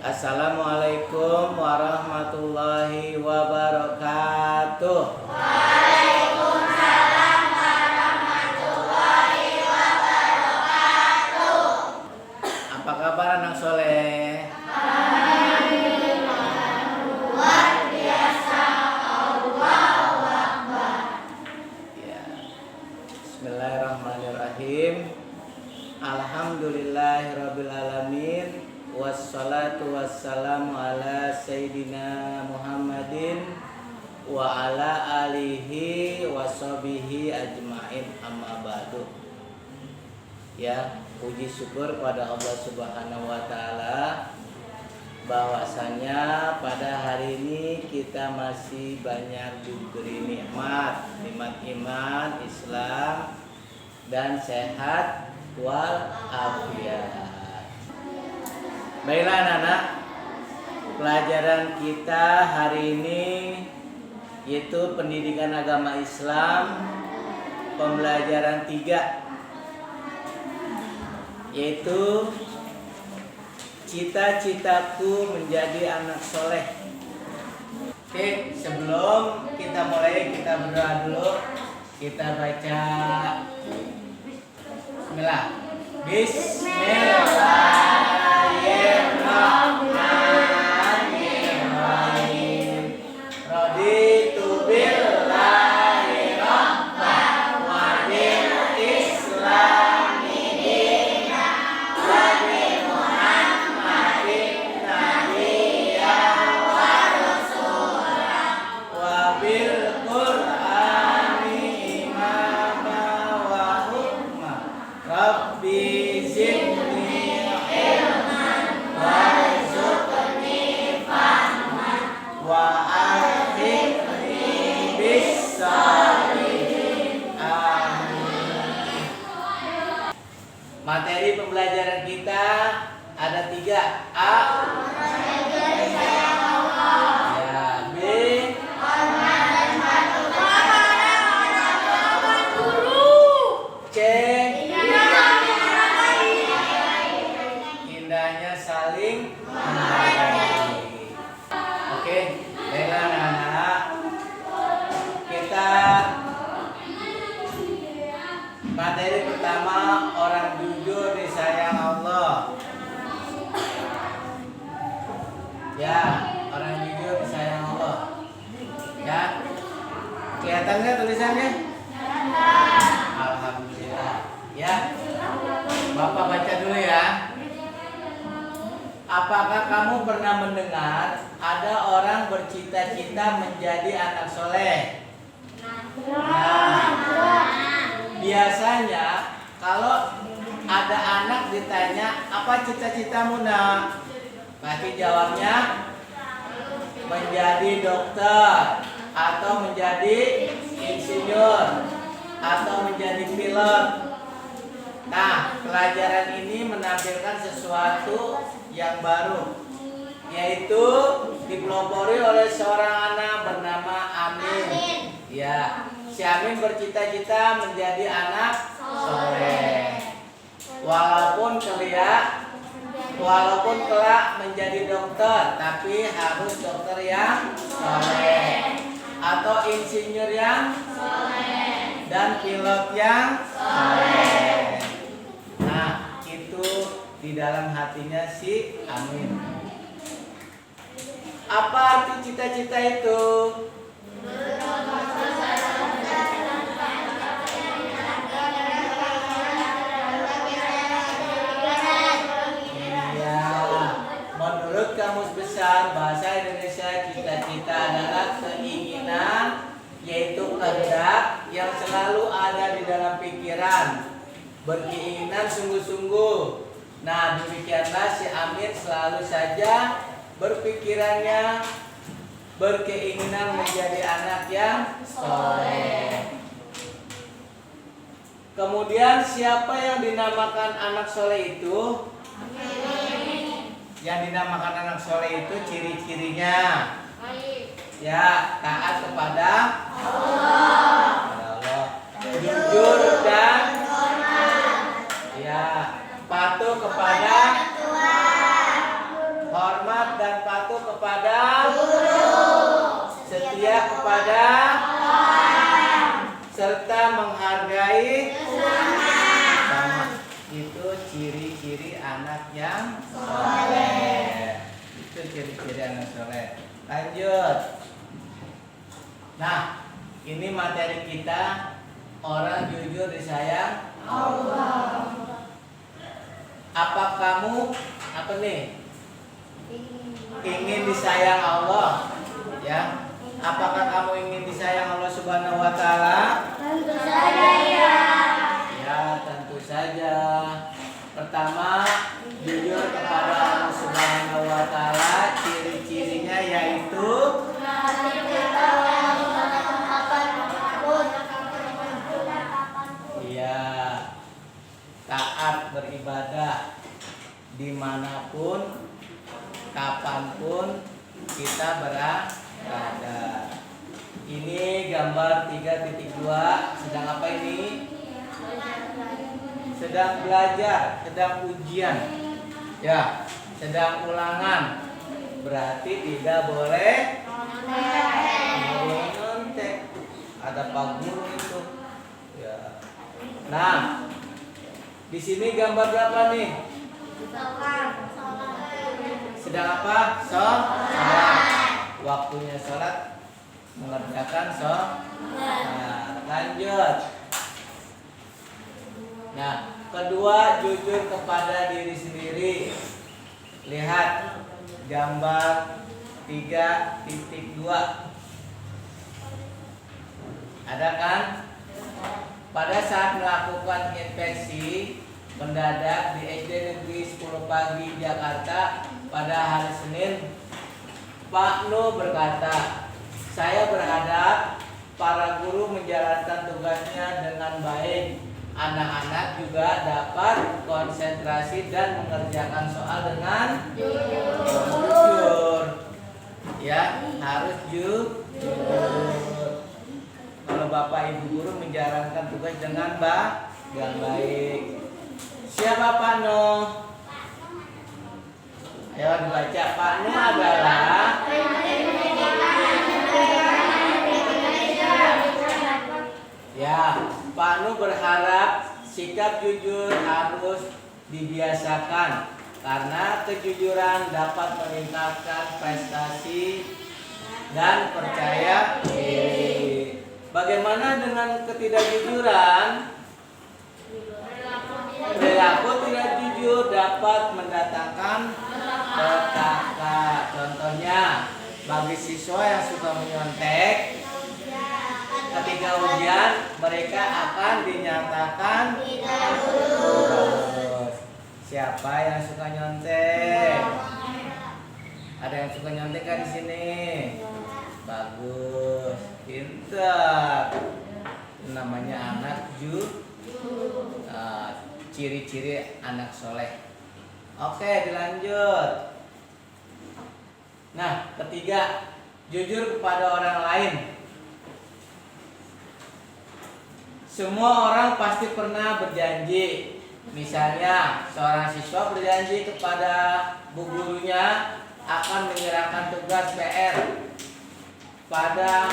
Assalamualaikum warahmatullahi wabarakatuh. Waalaikumsalam warahmatullahi wabarakatuh. Apa kabar anak soleh? Luar biasa. Allahu Akbar. Ya. Bismillahirrahmanirrahim. Alhamdulillahirabbil alamin. Wassalatu wassalamu ala Sayyidina Muhammadin wa ala alihi washabihi ajmain, amma ba'du. Ya, puji syukur kepada Allah Subhanahu wa taala bahwasanya pada hari ini kita masih banyak diberi nikmat iman, Islam dan sehat wal afiat. Baiklah anak-anak, pelajaran kita hari ini yaitu pendidikan agama Islam, pembelajaran 3, yaitu cita-citaku menjadi anak soleh. Oke, sebelum kita mulai, kita berdoa dulu. Kita baca Bismillah. Bismillahirrahmanirrahim. Raditu billahi rabban wa bil islami dinan wa bi Muhammadin nabiyyan wa rasulan wa bil Qur'ani imama wa hukma. Rabbi zidni ilman warzuqni fahman wa alhiqni bis-shalihin. Amin. Materi pembelajaran kita ada 3. A. Ya, B. C. Indahnya saling menghargai. Oke, baiklah anak-anak. Kita materi pertama, orang jujur disayang Allah. Ya, orang jujur disayang Allah. Ya, kelihatan nggak tulisannya? Alhamdulillah. Ya, Bapak baca dulu ya. Apakah kamu pernah mendengar ada orang bercita-cita menjadi anak soleh? Nah, biasanya kalau ada anak ditanya, apa cita-citamu nak? Pasti jawabnya menjadi dokter, atau menjadi insinyur, atau menjadi pilot. Nah, pelajaran ini menampilkan sesuatu yang baru, yaitu dipelopori oleh seorang anak bernama Amin. Ya, si Amin bercita-cita menjadi anak soleh. Walaupun kelak menjadi dokter, tapi harus dokter yang soleh, atau insinyur yang soleh, dan pilot yang soleh. Nah, itu di dalam hatinya si Amin. Apa arti cita-cita itu? Iya, menurut Kamus Besar Bahasa Indonesia, cita-cita adalah keinginan, yaitu kehendak yang selalu ada di dalam pikiran, berkeinginan sungguh-sungguh. Nah, demikianlah si Amin selalu saja berpikirannya, berkeinginan menjadi anak yang soleh. Kemudian siapa yang dinamakan anak soleh itu? Yang dinamakan anak soleh itu ciri-cirinya, ya, taat kepada Allah, jujur dan ya, patuh kepada hormat serta menghargai sama. Itu ciri-ciri anak yang soleh. Itu ciri-ciri anak soleh. Lanjut. Nah, ini materi kita, orang jujur disayang Allah. Apa kamu ingin disayang Allah? Ya. Apakah kamu ingin disayang Allah Subhanahu wa taala? Tentu saja ya. Ya, tentu saja. Pertama, jujur kepada Allah Subhanahu wa taala, ciri-cirinya yaitu iya, taat beribadah dimanapun, kapanpun kita berada. Ini gambar 3.2. Sedang apa ini? Sedang belajar, sedang ujian. Ya, sedang ulangan. Berarti tidak boleh nyontek. Ada Pak Guru itu. Ya. Nah, di sini gambar berapa nih? Sedang apa? Sholat. Waktunya sholat, mengerjakan sholat. Nah, lanjut. Nah, kedua, jujur kepada diri sendiri. Lihat gambar 3.2. Ada kan? Pada saat melakukan inspeksi mendadak di SD Negeri 10 Pagi Jakarta pada hari Senin, Pak Nu berkata, "Saya berharap para guru menjalankan tugasnya dengan baik. Anak-anak juga dapat konsentrasi dan mengerjakan soal dengan jujur." Ya, harus jujur. Kalau Bapak Ibu guru menjalankan tugas dengan baik. Siapa Pak Nu? Ayo dibaca. Pak Nu adalah ya, Pak Nu berharap sikap jujur harus dibiasakan karena kejujuran dapat meningkatkan prestasi dan percaya diri. Bagaimana dengan ketidakjujuran? Perilaku tidak jujur dapat mendatangkan petaka. Contohnya, bagi siswa yang suka menyontek, ketika ujian mereka akan dinyatakan lulus. Siapa yang suka nyontek? Ada yang suka nyontek kan di sini? Bagus, pintar. Namanya anak ciri-ciri anak soleh. Oke, dilanjut. Nah, ketiga, jujur kepada orang lain. Semua orang pasti pernah berjanji. Misalnya, seorang siswa berjanji kepada bu gurunya akan menyerahkan tugas PR pada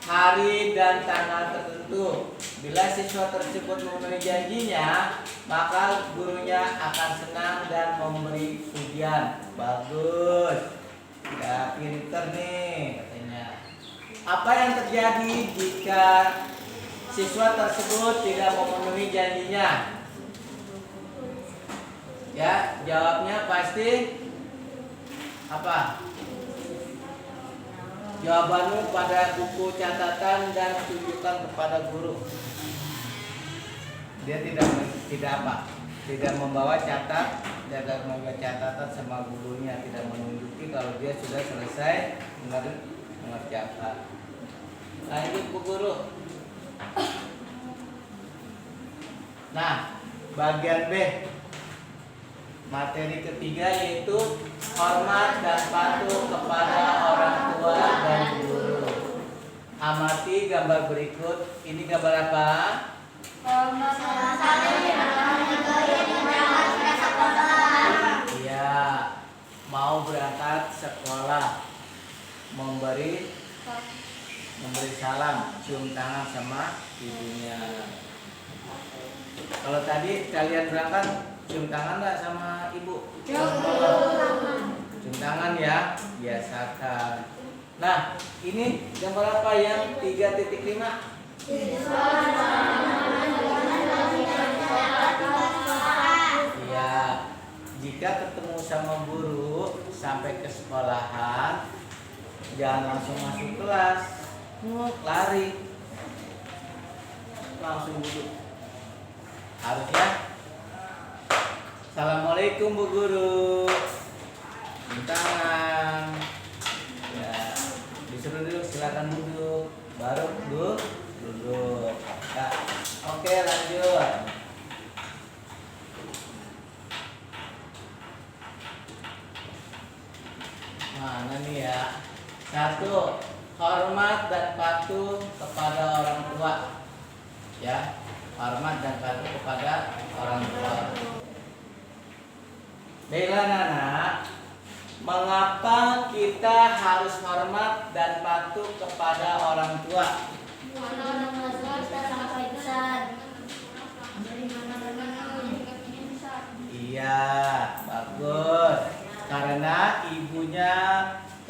hari dan tanggal tertentu. Bila siswa tersebut memenuhi janjinya, maka gurunya akan senang dan memberi pujian. Bagus, ya pinter nih katanya. Apa yang terjadi jika siswa tersebut tidak memenuhi janjinya? Ya, jawabnya pasti apa? Jawabanmu pada buku catatan dan tunjukkan kepada guru. Dia tidak membawa catatan sama gurunya, tidak menunjuki kalau dia sudah selesai mengerjakan. Lanjut Bu Guru. Nah, bagian B, materi ketiga yaitu hormat dan patuh kepada orang tua dan guru. Amati gambar berikut. Ini gambar apa? Iya, mau berangkat sekolah, memberi memberi salam, cium tangan sama ibunya. Kalau tadi kalian berangkat cium tangan nggak sama ibu? Cium tangan ya, biasakan. Nah, ini gambar apa yang 3.5? Iya, jika ketemu sama guru sampai ke sekolahan, jangan langsung masuk kelas, lari, langsung duduk. Harusnya, Assalamualaikum Bu Guru, cium tangan. Ya, disuruh duduk, silakan duduk, baru duduk. Ya. Oke, lanjut. Mana nih ya? 1. Hormat dan patuh kepada orang tua. Ya, hormat dan patuh kepada orang tua. Baiklah Nana, mengapa kita harus hormat dan patuh kepada orang tua? Iya, bagus. Karena ibunya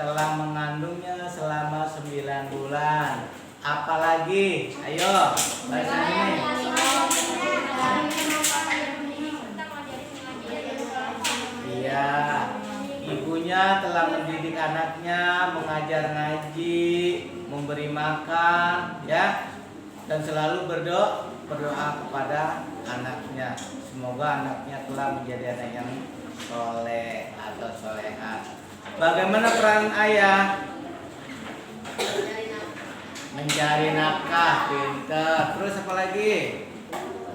telah mengandungnya selama 9 bulan. Apalagi, ayo, bahasa ini. Iya, ibunya telah mendidik anaknya, mengajar ngaji, memberi makan, ya, dan selalu berdoa kepada anaknya. Semoga anaknya telah menjadi anak yang soleh atau soleha. Bagaimana peran ayah? Mencari nafkah, pintar. Terus apa lagi?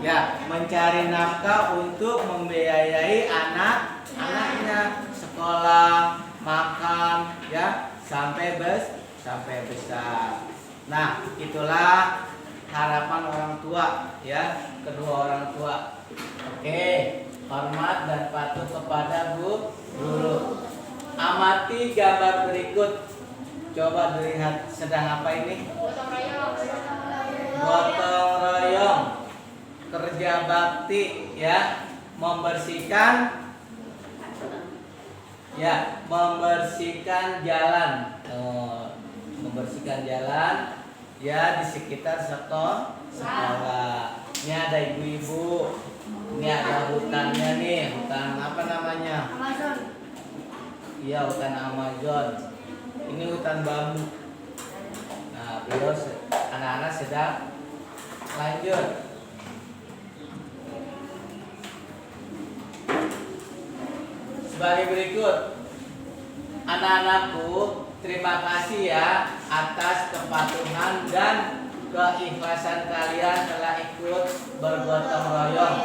Ya, mencari nafkah untuk membiayai anak-anaknya sekolah, makan, ya, sampai besar. Nah, itulah harapan orang tua, ya, kedua orang tua. Oke, hormat dan patuh kepada guru. Amati gambar berikut. Coba dilihat, sedang apa ini? Gotong royong, kerja bakti, ya, membersihkan jalan, membersihkan jalan, ya, di sekitar sekolah. Ini ada ibu-ibu, ini ada hutannya nih, hutan apa namanya? Amazon. Iya, hutan Amazon. Ini hutan bambu. Nah, beliau anak-anak sedang lanjut. Sebagai berikut, anak-anakku, terima kasih ya atas kepatuhan dan keikhlasan kalian telah ikut bergotong royong.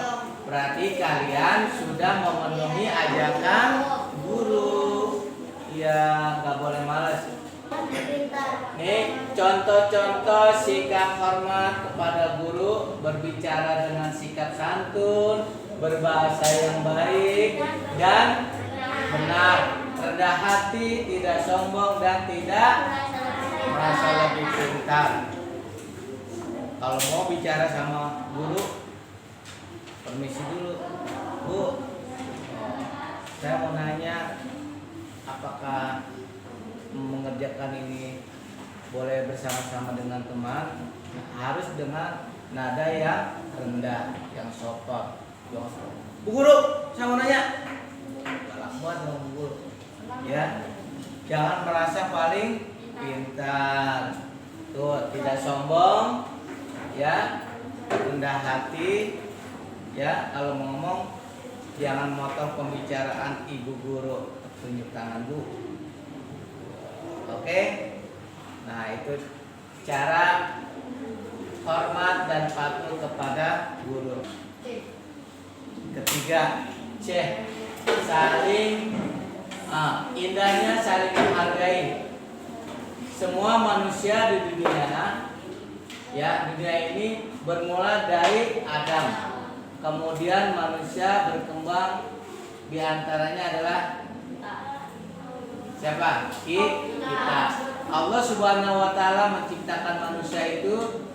Berarti kalian sudah memenuhi ajakan guru. Iya, nggak boleh malas. Nih, contoh-contoh sikap hormat kepada guru: berbicara dengan sikap santun, berbahasa yang baik dan benar, rendah hati, tidak sombong dan tidak merasa lebih pintar. Kalau mau bicara sama guru, permisi dulu, Bu. Saya mau nanya, apakah mengerjakan ini boleh bersama-sama dengan teman? Harus dengan nada yang rendah, yang sopan. Bu Guru, saya mau nanya. Galak banget dong Bu Guru. Ya, jangan merasa paling pintar. Tuh, tidak sombong, ya, rendah hati, ya. Kalau mau ngomong, jangan motong pembicaraan ibu guru. Tunjuk tangan Bu. Oke. Nah, itu cara hormat dan patuh kepada guru. Ketiga, C, saling indahnya saling menghargai. Semua manusia di dunia, ya, dunia ini bermula dari Adam. Kemudian manusia berkembang, di antaranya adalah siapa? Kita. Allah Subhanahu wa taala menciptakan manusia itu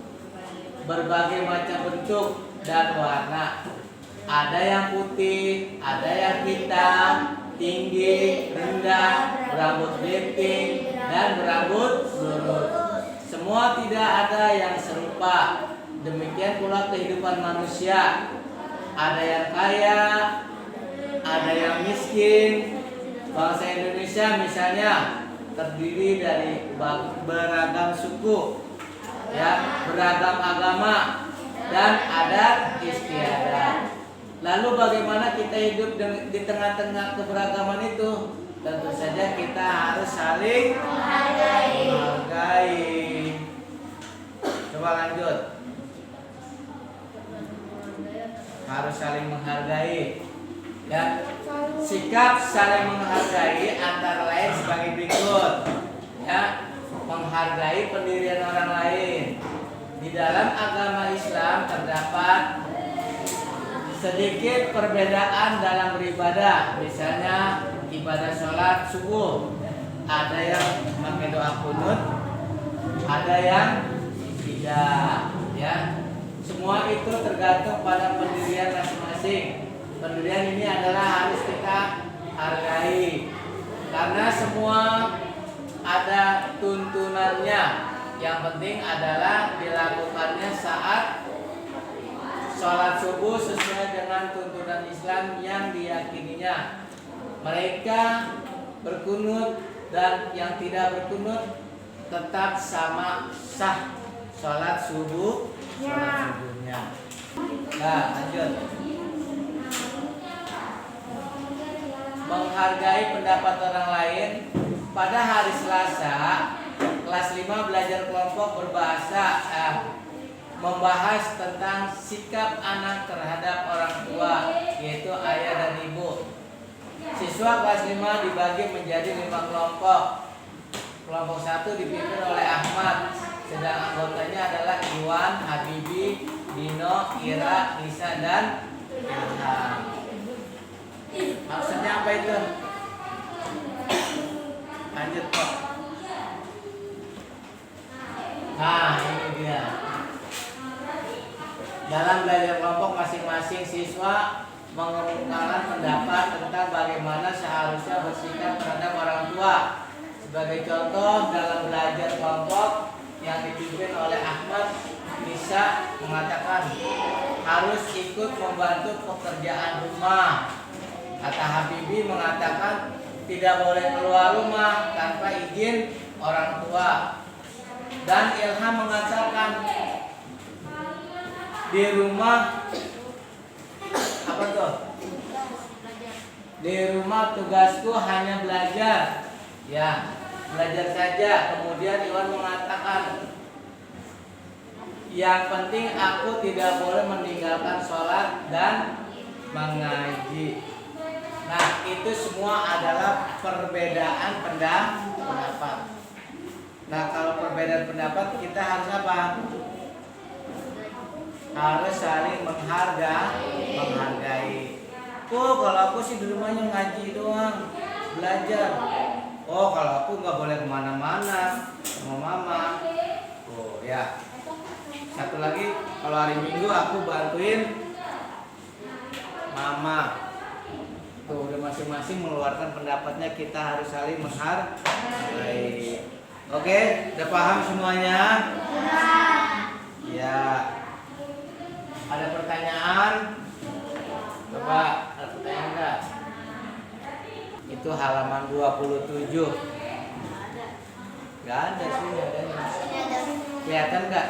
berbagai macam bentuk dan warna. Ada yang putih, ada yang hitam, tinggi, rendah, berambut keriting, dan berambut lurus. Semua tidak ada yang serupa. Demikian pula kehidupan manusia. Ada yang kaya, ada yang miskin. Bangsa Indonesia misalnya terdiri dari beragam suku, ya, beragam agama dan adat istiadat. Lalu bagaimana kita hidup di tengah-tengah keberagaman itu? Tentu saja kita harus saling menghargai. Coba lanjut. Harus saling menghargai. Ya, sikap saling menghargai antara lain sebagai berikut. Ya, menghargai pendirian orang lain. Di dalam agama Islam terdapat sedikit perbedaan dalam beribadah. Misalnya ibadah sholat subuh, ada yang memakai doa kunut, ada yang tidak. Ya, semua itu tergantung pada pendirian masing-masing. Pendirian ini adalah harus kita hargai karena semua ada tuntunannya. Yang penting adalah dilakukannya saat sholat subuh sesuai dengan tuntunan Islam yang diyakininya. Mereka berkunut dan yang tidak berkunut tetap sama sah sholat subuhnya. Nah, lanjut. Menghargai pendapat orang lain. Pada hari Selasa, kelas 5 belajar kelompok berbahasa membahas tentang sikap anak terhadap orang tua, yaitu ayah dan ibu. Siswa kelas 5 dibagi menjadi 5 kelompok. Kelompok 1 dipimpin oleh Ahmad, sedang anggotanya adalah Iwan, Habibi, Dino, Ira, Nisa, dan Ilham. Maksudnya apa itu? Lanjut kok. Nah, ini dia. Dalam belajar kelompok masing-masing siswa mengemukakan pendapat tentang bagaimana seharusnya bersikap terhadap orang tua. Sebagai contoh, dalam belajar kelompok yang dipimpin oleh Ahmad, Nisa mengatakan harus ikut membantu pekerjaan rumah. Kata Habibi mengatakan tidak boleh keluar rumah tanpa izin orang tua. Dan Ilham mengatakan di rumah apa tuh? Di rumah tugasku hanya belajar. Ya, belajar saja. Kemudian Iwan mengatakan yang penting aku tidak boleh meninggalkan sholat dan mengaji. Nah, itu semua adalah perbedaan pendapat. Nah, kalau perbedaan pendapat kita harus apa? Harus saling menghargai. Oh, kalau aku sih di rumahnya ngaji doang, belajar. Oh, kalau aku nggak boleh kemana-mana sama mama. Oh ya. Satu lagi, kalau hari Minggu aku bantuin mama. Tuh udah masing-masing mengeluarkan pendapatnya, kita harus saling menghargai. Oke, udah paham semuanya? Ya. Ada pertanyaan? Coba, ada pertanyaan enggak? Itu halaman 27. Enggak ada sih, adanya. Kelihatan enggak?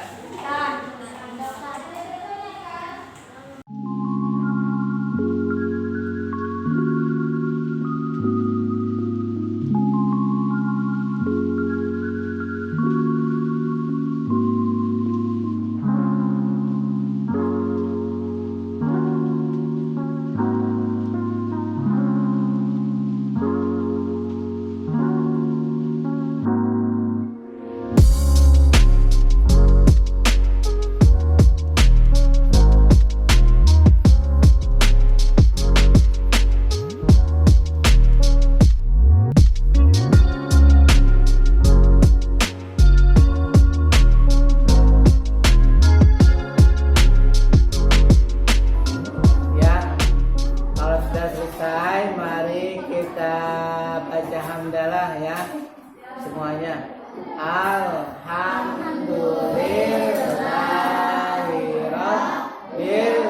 baca hamdalah ya semuanya. Alhamdulillahirabbil alamin.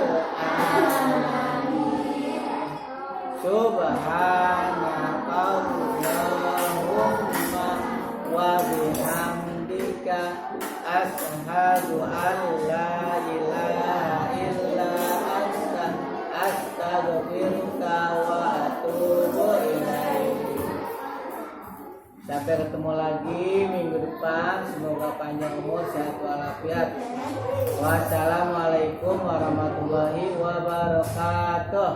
Subhanakallahumma wa bihamdika asyhadu an la ilaha illa anta astaghfiruka wa atubu ilaik. Sampai ketemu lagi minggu depan. Semoga panjang umur, sehat walafiat. Wassalamualaikum warahmatullahi wabarakatuh.